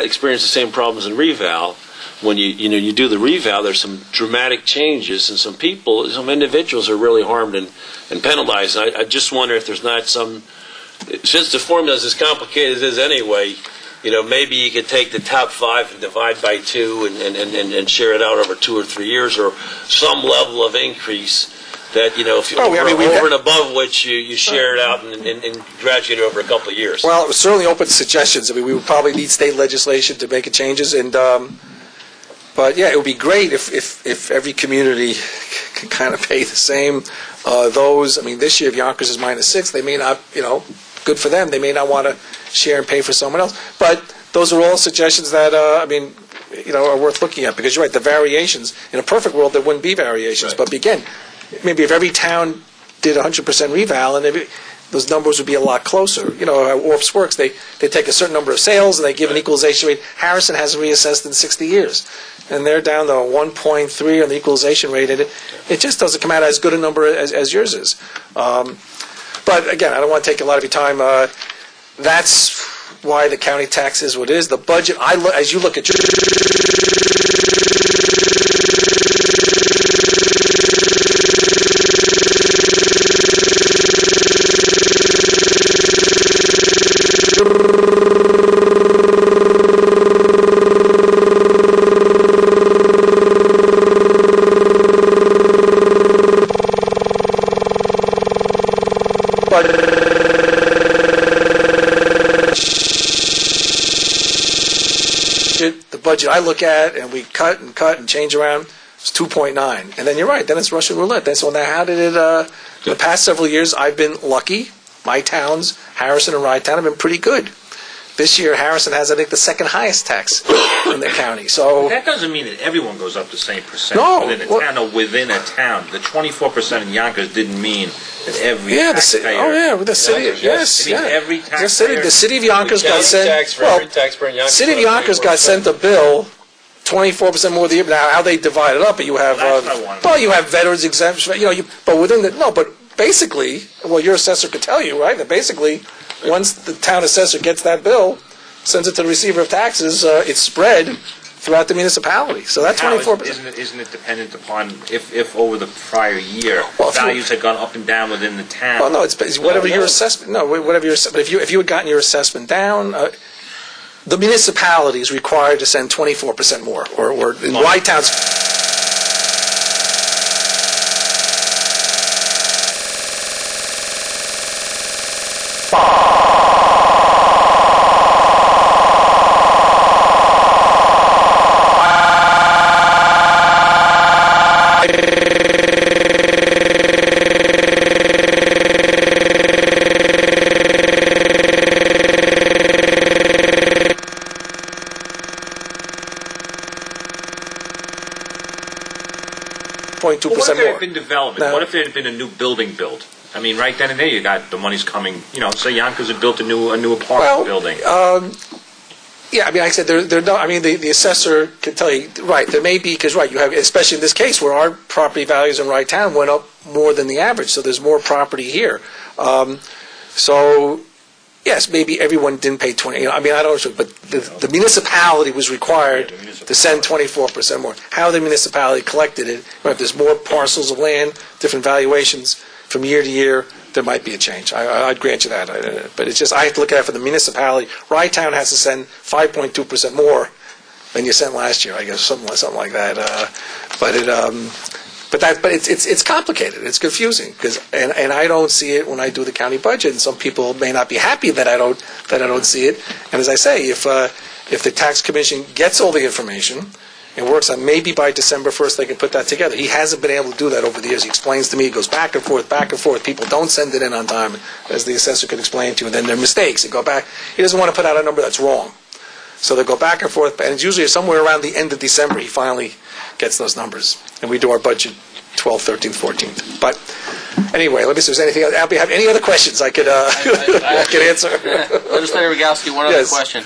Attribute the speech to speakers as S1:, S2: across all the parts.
S1: experience the same problems in reval. When you do the reval, there's some dramatic changes, and some individuals are really harmed and penalized. And I just wonder if there's not some, since the formula is as complicated as it is anyway, maybe you could take the top 5 and divide by 2 and share it out over 2 or 3 years, or some level of increase that, if you over and above which you share it out and graduate over a couple of years.
S2: Well, it was certainly open to suggestions. I mean, we would probably need state legislation to make changes, and but yeah, it would be great if every community can kind of pay the same. This year, if Yonkers is -6, they may not, good for them. They may not want to share and pay for someone else. But those are all suggestions that, are worth looking at, because you're right, the variations, in a perfect world, there wouldn't be variations. Right. But again, maybe if every town did 100% reval, and those numbers would be a lot closer. How ORFS works, they take a certain number of sales and they give an equalization rate. Harrison hasn't reassessed in 60 years. And they're down to 1.3 on the equalization rate, and it just doesn't come out as good a number as yours is. But again, I don't want to take a lot of your time. That's why the county tax is what it is. The budget, as you look at your... The budget I look at, and we cut and change around, it's 2.9. And then you're right, then it's Russian roulette. So now how did it, the past several years, I've been lucky. My towns, Harrison and Rye Town, have been pretty good. This year, Harrison has, I think, the second highest tax in the county. So
S3: that doesn't mean that everyone goes up the same percent within a town or within a town. The 24% in Yonkers didn't mean that every taxpayer.
S2: The city, yes.
S3: Every taxpayer.
S2: The city of Yonkers got sent. City of Yonkers got sent a bill. 24% more the year. Now, how they divide it up, but you have you have veterans exemption. But within but basically, your assessor could tell you, right? That basically, once the town assessor gets that bill, sends it to the receiver of taxes, it's spread throughout the municipality. So that 24%.
S3: Isn't it dependent upon if over the prior year values had gone up and down within the town?
S2: Well, no, it's whatever your assessment. No, whatever your. But if you had gotten your assessment down. The municipality is required to send 24% more, or in White Towns.
S3: What if there had been development? What if there had been a new building built? I mean, right then and there, you got the money's coming. Say Yonkers had built a new apartment building.
S2: Yeah, like I said, the assessor can tell you, right? There may be because you have, especially in this case where our property values in Rye Town went up more than the average, so there's more property here. So yes, maybe everyone didn't pay 20. I don't know, but the municipality was required to send 24% more. How the municipality collected it, if there's more parcels of land, different valuations from year to year, there might be a change. I'd grant you that. But it's just, I have to look at it for the municipality. Rye Town has to send 5.2% more than you sent last year, I guess, something like that. But it's complicated. It's confusing and I don't see it when I do the county budget. And some people may not be happy that I don't see it. And as I say, if the tax commission gets all the information and works on, maybe by December 1st they can put that together. He hasn't been able to do that over the years. He explains to me, it goes back and forth. People don't send it in on time, as the assessor could explain to you, and then there are mistakes. They go back. He doesn't want to put out a number that's wrong. So they go back and forth, and it's usually somewhere around the end of December he finally gets those numbers. And we do our budget 12th, 13th, 14th. But anyway, let me see if there's anything else. Albie, have any other questions I could I could answer?
S4: Legislator Rogowsky, one other question.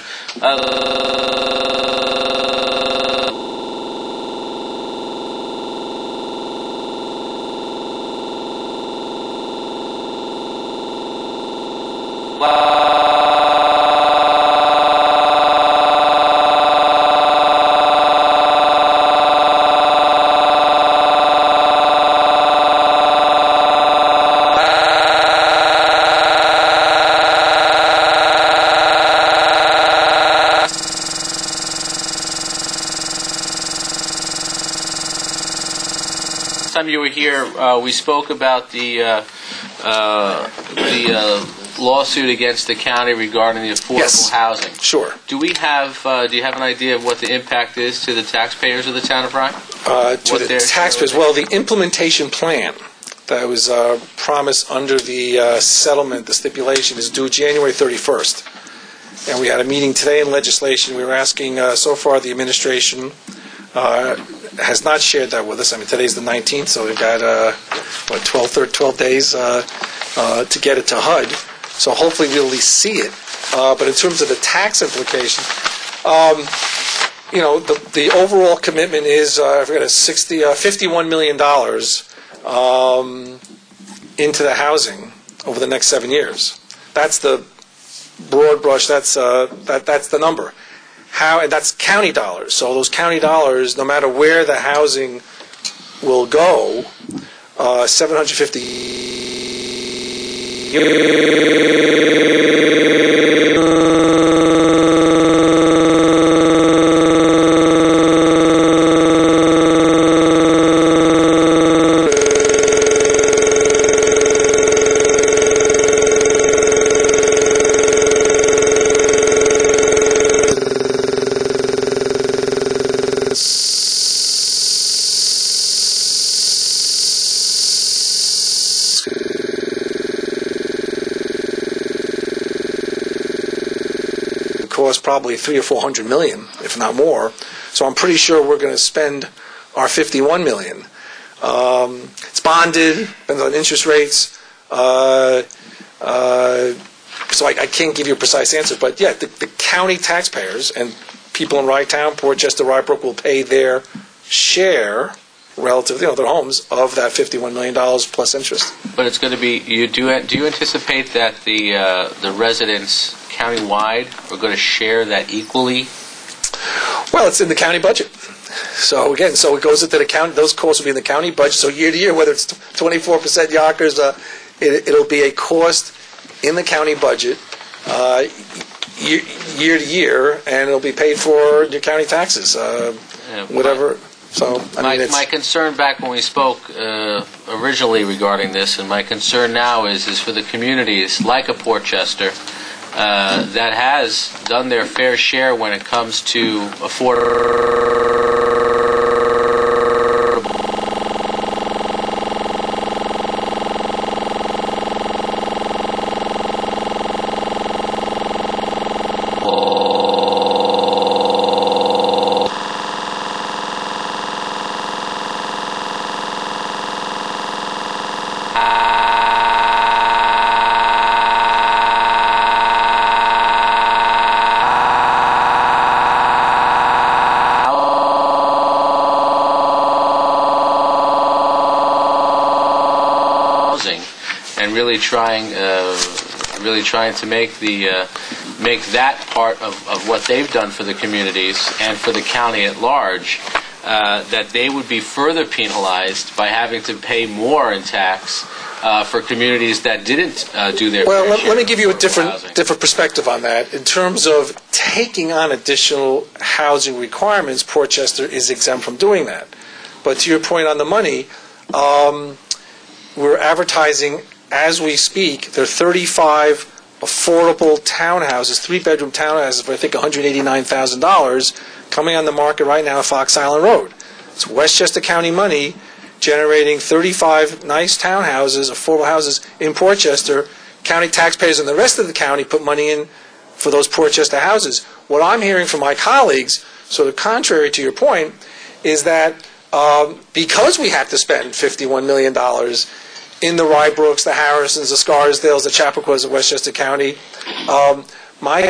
S4: last time you were here, we spoke about the lawsuit against the county regarding the affordable housing.
S2: Sure.
S4: Do you have an idea of what the impact is to the taxpayers of the town of Rye?
S2: To the taxpayers, well, the implementation plan that was promised under the settlement, the stipulation, is due January 31st. And we had a meeting today in legislation. We were asking, so far the administration has not shared that with us. I mean, today's the 19th, so we've got, 12 days to get it to HUD. So hopefully we'll at least see it. But in terms of the tax implication, the overall commitment is, I forget, $51 million into the housing over the next 7 years. That's the broad brush. That's the number. And that's county dollars. So those county dollars, no matter where the housing will go, 750. Cost probably $300 or $400 million, if not more. So I'm pretty sure we're going to spend our $51 million. It's bonded, depends on interest rates. So I can't give you a precise answer, but yeah, the county taxpayers and people in Rye Town, Portchester, Rybrook will pay their share relative, their homes, of that $51 million plus interest.
S4: But it's going to be. Do you anticipate that the residents countywide are going to share that equally?
S2: Well, it's in the county budget. So again, it goes into the county. Those costs will be in the county budget. So year to year, whether it's 24% Yonkers, it'll be a cost in the county budget year to year, and it'll be paid for your county taxes, whatever. So
S4: my concern back when we spoke originally regarding this, and my concern now is for the communities like a Portchester that has done their fair share when it comes to affordable. And really trying to make that part of what they've done for the communities and for the county at large, that they would be further penalized by having to pay more in tax for communities that didn't do their
S2: well,
S4: fair share.
S2: Let me give you a different perspective on that. In terms of taking on additional housing requirements, Portchester is exempt from doing that. But to your point on the money, we're advertising as we speak. There are 35 affordable townhouses, 3-bedroom townhouses for I think $189,000 coming on the market right now at Fox Island Road. It's Westchester County money generating 35 nice townhouses, affordable houses in Portchester. County taxpayers and the rest of the county put money in for those Portchester houses. What I'm hearing from my colleagues, sort of contrary to your point, is that because we have to spend $51 million in the Rybrooks, the Harrisons, the Scarsdales, the Chap5.wmv of Westchester County, my